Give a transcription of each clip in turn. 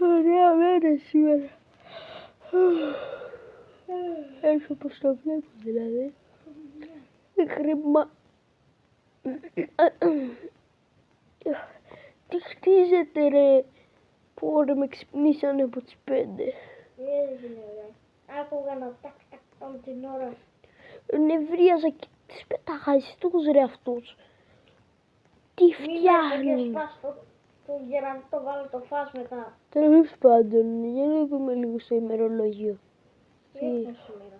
Ωραία μέρα σήμερα. Έτσι όπως το βλέπω δηλαδή. Χρήμα. Τι χτίζεται ρε. Πόρε με ξυπνήσανε από τις 5. Τι έγινε ρε. Άκουγα να τάκ όλη την ώρα. Νευρίαζα και τις πεταχαϊστούς ρε αυτούς. Τι φτιάχνουν. Μην για να το βάλω το φας μετά. Τέλος πάντων, για να δούμε λίγο στο ημερολόγιο. Τι έχουμε σήμερα.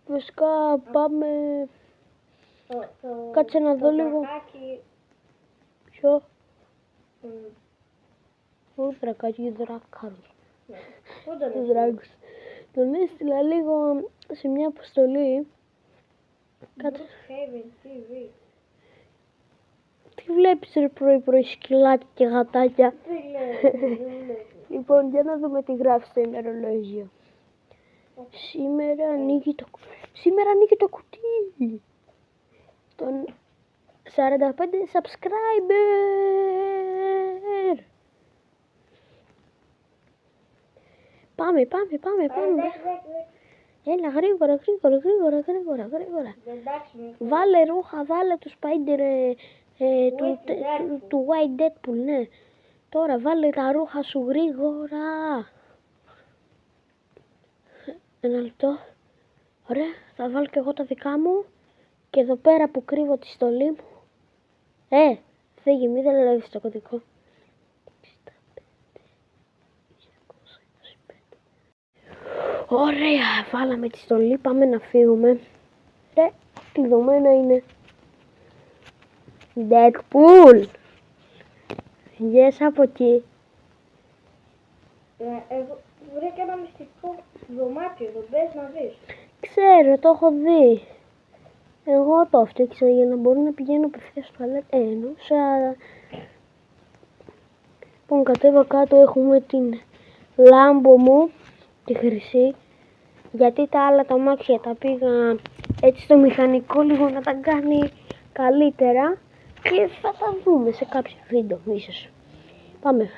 Βασικά πάμε. Κάτσε να δω λίγο. Ποιο? Ο δρακάκι, δράκαρος. Τους δράκους. Τον έστειλα λίγο σε μια αποστολή. Κάτσε. Τι βλέπεις ρε πρωί σκυλάκια και γατάκια. Λοιπόν, για να δούμε τι γράφει στο ημερολόγιο. Σήμερα ανοίγει το κουτί. Τον 45 subscriber. Πάμε. Έλα γρήγορα. Βάλε ρούχα, βάλε του Spider του White Deadpool, ναι. Τώρα βάλε τα ρούχα σου γρήγορα. Ένα λεπτό. Ωραία, θα βάλω και εγώ τα δικά μου. Και εδώ πέρα που κρύβω τη στολή μου. Φύγει, μη δεν λάβεις το κωδικό. Ωραία, βάλαμε τη στολή, πάμε να φύγουμε. Ρε, κλειδωμένα είναι. Deadpool. Yes, από εκεί. Βρήκα ένα μυστικό δωμάτιο, το πες να δεις. Ξέρω, το έχω δει. Εγώ το έφτιαξα για να μπορώ να πηγαίνω απευθείας στο τουαλέτα. Εννοούσα. Λοιπόν, κατέβα κάτω, έχουμε την λάμπο μου, τη χρυσή. Γιατί τα άλλα τα αμάξια τα πήγα έτσι στο μηχανικό λίγο να τα κάνει καλύτερα. Και θα τα δούμε σε κάποιο βίντεο ίσως. Πάμε.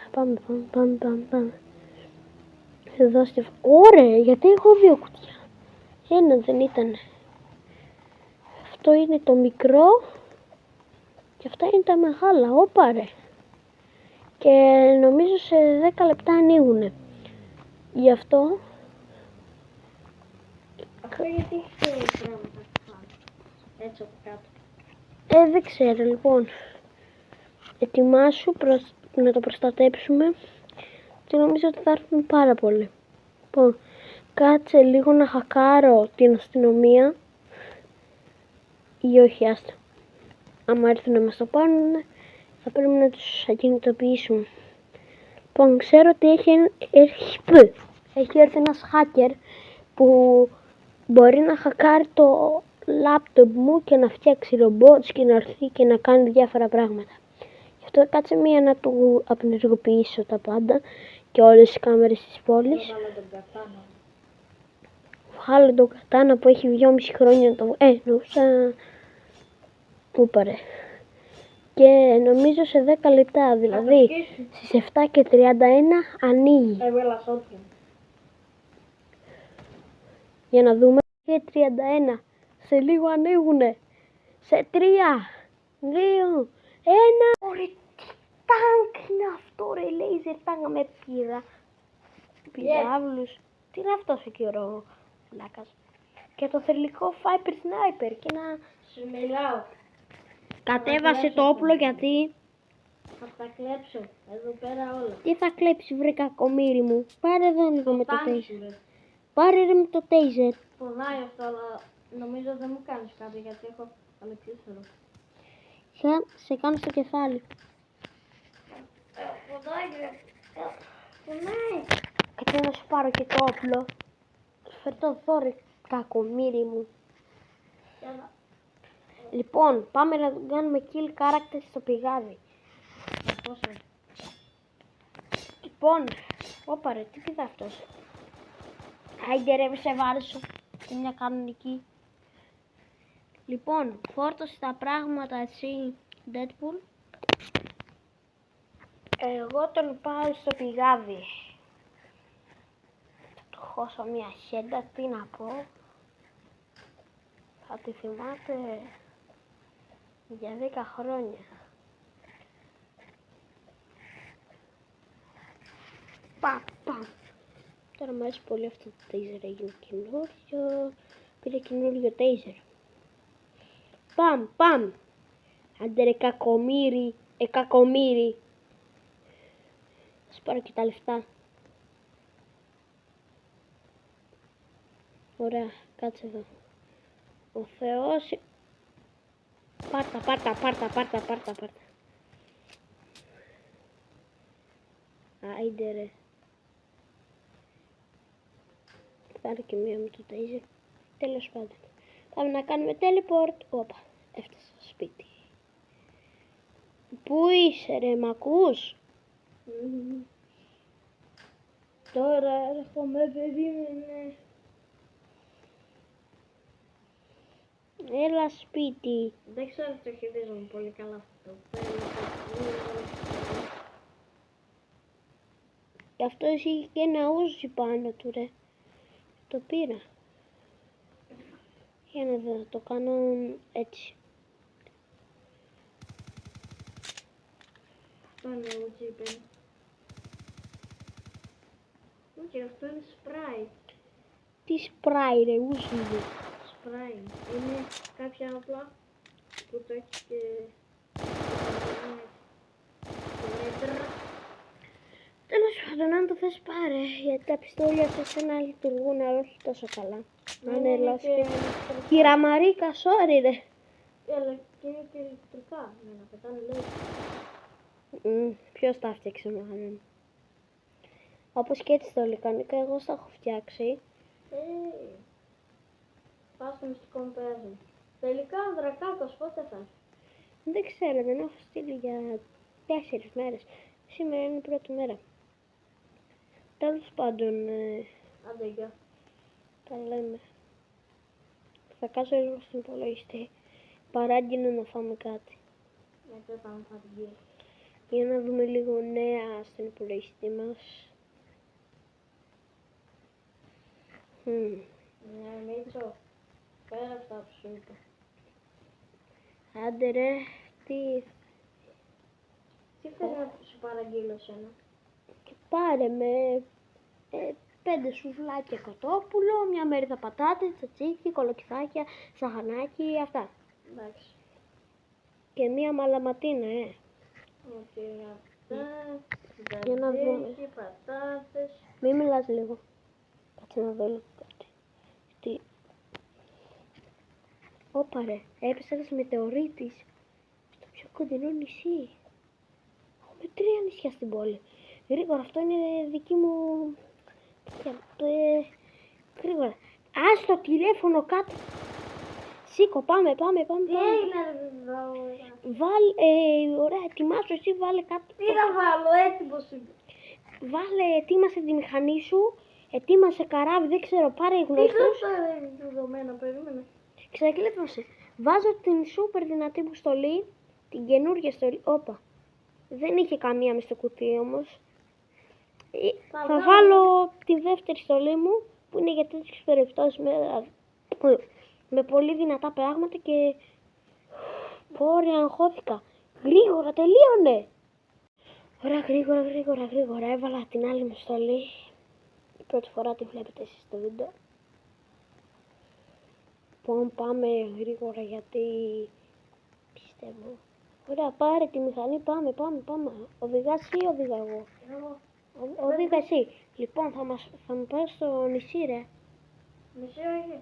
Εδώ στη... Ωραία, γιατί έχω δύο κουτιά. Ένα δεν ήταν. Αυτό είναι το μικρό. Και αυτά είναι τα μεγάλα. Όπα ρε. Και νομίζω σε 10 λεπτά ανοίγουνε. Γι' αυτό... Αυτό γιατί έχει πράγματα έτσι από κάτω. Δεν ξέρω λοιπόν. Ετοιμάσου να το προστατέψουμε. Και νομίζω ότι θα έρθουν πάρα πολύ. Λοιπόν, κάτσε λίγο να χακάρω την αστυνομία. Ή όχι, άστα. Άμα έρθουν να μας το πάρουν, θα πρέπει να τους ακινητοποιήσουμε. Λοιπόν, ξέρω ότι έχει έρθει ένας hacker που μπορεί να χακάρει το λάπτοπ μου και να φτιάξει ρομπότς και να έρθει και να κάνει διάφορα πράγματα. Γι' αυτό κάτσε μία να του απενεργοποιήσω τα πάντα και όλες τις κάμερες της πόλης. Βγάλω τον κατάνα που έχει 2,5 χρόνια το... εννοούσα... Πού πάρε. Και νομίζω σε 10 λεπτά, δηλαδή στις 7:31 ανοίγει. Για να δούμε. Και 31. Σε λίγο ανοίγουνε. Σε 3, 2, 1. Ωραία, τι τάγκ είναι αυτό ρε, λέιζερ τάγκα με πυράβλους. Τι είναι αυτός εκεί ο λάκας. Και το θρυλικό Viper Sniper και να... Σου μιλάω. Κατέβασε το όπλο γιατί... Θα τα κλέψω, εδώ πέρα όλα. Τι θα κλέψει βρε κακομοίρη μου. Πάρε εδώ λίγο με το taser. Ρε. Πάρε ρε με το taser. Πονάει αυτό, αλλά νομίζω δεν μου κάνεις κάτι γιατί έχω αλεξίστερο. Σε κάνω στο κεφάλι. Πονάει. Κάτσε να σου πάρω και το όπλο. Φέρ' το εδώ ρε κακομοίρη μου. Λοιπόν, πάμε να κάνουμε kill character στο πηγάδι. Λοιπόν, όπα ρε, τι πήδα αυτός. Άιντε ρε, σε βάρεσου. Είναι μια κανονική. Λοιπόν, φόρτωσε τα πράγματα εσύ, Deadpool. Εγώ τον πάω στο πηγάδι. Θα του χώσω μια χέντα, τι να πω. Θα τη θυμάται για 10 χρόνια. Πα. Τώρα μου αρέσει πολύ αυτό το taser, έγινε καινούριο. Πήρε καινούριο taser. Παμ. Άντε ρε κακομύρι. Θα σου πάρω και τα λεφτά. Ωραία, κάτσε εδώ. Ο Θεός... Πάρτα. Άιντε ρε. Πάρε και μία με το taser. Τέλος πάντων. Πάμε να κάνουμε teleport. Όπα, έφτασα στο σπίτι. Πού είσαι ρε, μ' ακούς? Τώρα έρχομαι, περίμενε. Έλα σπίτι. Δεν ξέρω αν το χειρίζομαι πολύ καλά αυτό. Γι' αυτό έχει και ένα ούζι πάνω του ρε. Το πήρα. Για να δω, το κάνω έτσι. Αυτό είναι ούζι, είπε. Όχι, αυτό είναι σπράι. Τι σπράι ρε, ούζι είναι. Σπράι. Είναι κάποια όπλα που το έχει και... Τέλος πάντων, αν το θες πάρε, γιατί τα πιστόλια σε σένα λειτουργούν, αλλά όχι τόσο καλά. Αν έλας και... Κύρα Μαρίκα, sorry ρε. Αλλά και είναι και ηλεκτρικά, για να πετάνε λέει. Ποιος τα έφτιαξε μάλλον. Όπως και έτσι το λικανικά, εγώ στα έχω φτιάξει. Πάω στο μυστικό μου πέρασμα. Τελικά ο Δρακάκος πότε θα έρθει? Δεν ξέρω, δεν έχω στείλει για 4 μέρες. Σήμερα είναι η πρώτη μέρα. Τέλος πάντων, Άντε, γεια. τα λέμε. Θα κάτσω λίγο στον υπολογιστή. Παράγγειλε να φάμε κάτι. Γιατί θα μου φάει Για να δούμε λίγο νέα στον υπολογιστή μας. Ναι, Μίτσο. Πέρα αυτά που σου είπα. Άντε ρε, τι... Τι θες να σου παραγγείλω σένα? Και πάρε με 5 σουβλάκια κοτόπουλο, μια μερίδα πατάτες, τσατσίκι, κολοκυθάκια, σαχανάκι, αυτά. Εντάξει. Και μια μαλαματίνα, Οκ, αυτά. Για να δούμε. Τσατσίκι, πατάτες. Μην μιλάς λίγο. Κάτσε να δω λίγο κάτι. Τι... Όπα ρε, έπεσε ένας μετεωρίτης στο πιο κοντινό νησί. Έχουμε 3 νησιά στην πόλη. Γρήγορα, αυτό είναι δική μου... Γρήγορα. Ας το τηλέφωνο κάτω. Σήκω, πάμε. Τι έγινε ρε Βάλε, ωραία, ετοιμάσου εσύ, βάλε κάτω. Τι να βάλω, έτοιμος είμαι. Βάλε, ετοίμασε τη μηχανή σου, ετοίμασε καράβι, δεν ξέρω, πάρε Τι γνώστους. τώρα είναι δεδομένα, περίμενε. Ξεκλείδωσε. Βάζω την σούπερ δυνατή που στολή, την καινούργια στολή. Όπα. Δεν είχε καμία μες στο κουτί όμως. Θα βάλω τη δεύτερη στολή μου, που είναι για τέτοιες περιπτώσεις με πολύ δυνατά πράγματα και... Πόρε, αγχώθηκα. Γρήγορα, τελείωνε. Ωραία, γρήγορα. Έβαλα την άλλη μου στολή. Η πρώτη φορά τη βλέπετε εσείς στο βίντεο. Λοιπόν, πάμε γρήγορα γιατί πιστεύω. Ωραία, πάρε τη μηχανή, πάμε. Οδηγάς ή οδηγά εγώ? Οδηγά εσύ. Λοιπόν, θα μου πάρεις στο νησί ρε. Νησί όχι.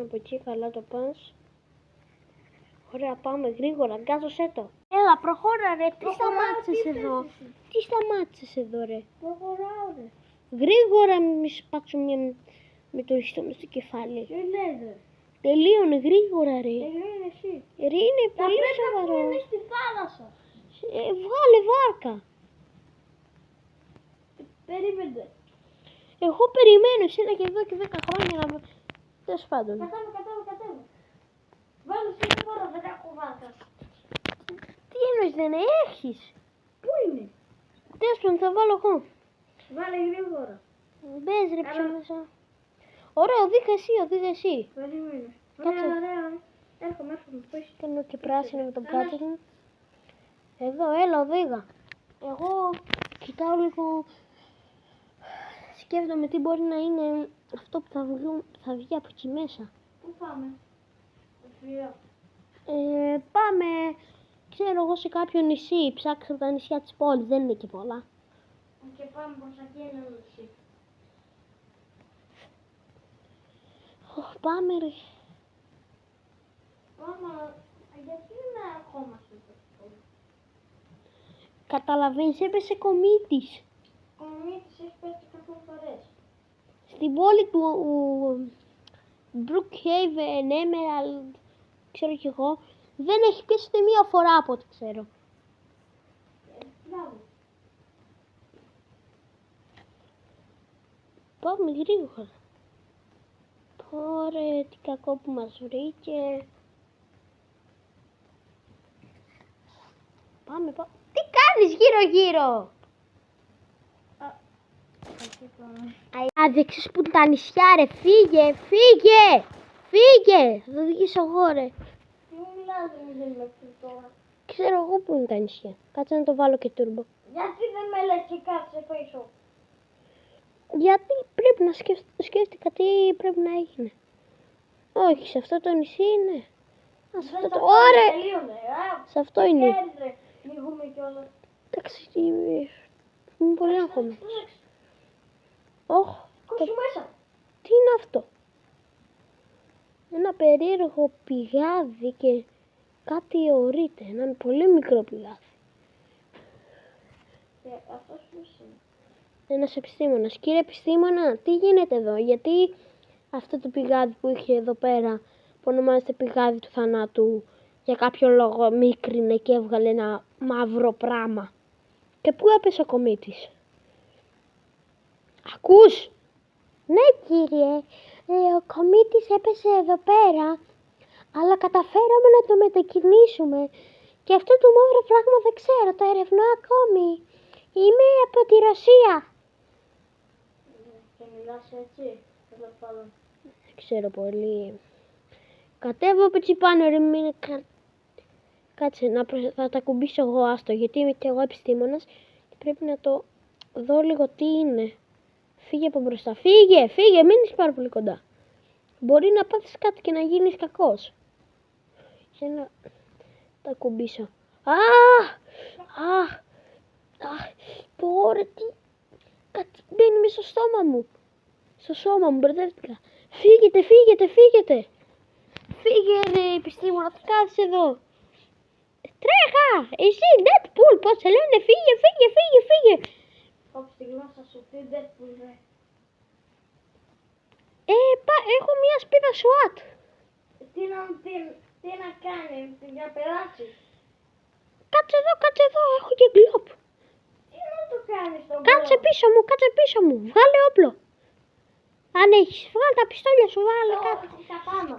Από εκεί καλά το πας. Ωραία, πάμε γρήγορα, γκάζωσέ το. Έλα, προχώρα ρε, τι σταμάτησες εδώ ρε. Προχωράω ρε. Γρήγορα μη σπάξω μια με το ιστό μες στο κεφάλι. Τι λες ρε. Τελείωνε γρήγορα ρε. Τελειώνει εσύ. Ρε είναι πολύ σοβαρό. Είναι στη θάλασσα. Βγάλε βάρκα. Περίμενε. Εγώ περιμένω εσένα και εδώ και 10 χρόνια να... Τέλος πάντων. Κατέβω. Βάλω εσύ τώρα, δεν έχω βάρκα. Τι εννοείς δεν έχεις? Πού είναι? Τέλος πάντων θα βάλω εγώ. Βάλε γρήγορα. Μπες ρε πιο Άρα- μέσα. Ωραία, οδήγα εσύ. Περίμενε. Κάτσε. Ωραία. Έρχομαι. Πες. Κάνω και πράσινο με τον κάτι μου. Εδώ, έλα, οδήγα. Εγώ κοιτάω λίγο. Σκέφτομαι τι μπορεί να είναι αυτό που θα βγει από εκεί μέσα. Πού πάμε? Φιλιά. Πάμε, ξέρω εγώ, σε κάποιο νησί. Ψάξω τα νησιά της πόλης, δεν είναι και πολλά. Και πάμε προς εκεί ένα νησί. Πάμε ρε. Πάμε. Γιατί δεν ερχόμαστε στο πόλη? Καταλαβαίνεις, έπεσε κομίτης. Ο Μίτης έχει πέσει 100 φορές. Στην πόλη του Brookhaven, Emerald, ξέρω κι εγώ, δεν έχει πέσει ούτε μία φορά από ό,τι ξέρω. Μπράβο. Πάμε γρήγορα. Ωραία, τι κακό που μας βρήκε. Πάμε. Τι κάνεις γύρω-γύρω? Εκεί πάμε. Άδεξες που είναι τα νησιά ρε, φύγε. Θα το οδηγήσω εγώ ρε. Τι μιλάς, δεν είμαι εκεί τώρα. Ξέρω εγώ που είναι τα νησιά. Κάτσε να το βάλω και turbo. Γιατί δεν με λες και κάτσε πίσω? Γιατί πρέπει να σκέφτηκα τι πρέπει να έγινε. Όχι, σε αυτό το νησί είναι. Α, σε αυτό το... Ωραία! Τελείωνε. Σε αυτό είναι. Κέρδε. Μηγούμε κιόλας. Εντάξει, είναι πολύ άγχομαι. Όχ, Κόψου μέσα. τι είναι αυτό? Ένα περίεργο πηγάδι και κάτι αιωρείται. Ένα πολύ μικρό πηγάδι. Αυτός ποιος είναι? Ένας επιστήμονας. Κύριε επιστήμονα, τι γίνεται εδώ? Γιατί αυτό το πηγάδι που είχε εδώ πέρα, που ονομάζεται πηγάδι του θανάτου, για κάποιο λόγο μίκρινε και έβγαλε ένα μαύρο πράμα? Και πού έπεσε ο κομίτης? Ακούς? Ναι κύριε, ο κομίτης έπεσε εδώ πέρα, αλλά καταφέραμε να το μετακινήσουμε. Και αυτό το μαύρο πράγμα δεν ξέρω, το ερευνώ ακόμη. Είμαι από τη Ρωσία. Και μιλάς έτσι, τέλος πάντων. Δεν ξέρω πολύ. Κατέβω από έτσι πάνω ρε, μην... Κάτσε, θα τα κουμπίσω εγώ, άστο, γιατί είμαι και εγώ επιστήμονας και πρέπει να το δω λίγο τι είναι. Φύγε από μπροστά. Φύγε, μην είσαι πάρα πολύ κοντά. Μπορεί να πάθεις κάτι και να γίνεις κακός. Για να τα κουμπίσω. Πόρε, τι... Κάτι μπαίνει μέσα στο στόμα μου. Στο σώμα μου, μπερδεύτηκα. Φύγετε. Φύγε ρε επιστήμονα, τι κάθεσαι εδώ? Τρέχα, εσύ Deadpool, πώς σε λένε, φύγε. Κόψε τη γλώσσα σου, τι Deadpool ρε. Έχω μια σπίδα SWAT. Τι να κάνει, για να περάσει. Κάτσε εδώ, έχω και γκλόπ. Τι να το κάνεις τον Κάτσε πίσω μου, βγάλε όπλο. Αν έχεις, βγάλε τα πιστόλια σου, βάλε κάτω. Κατάμα.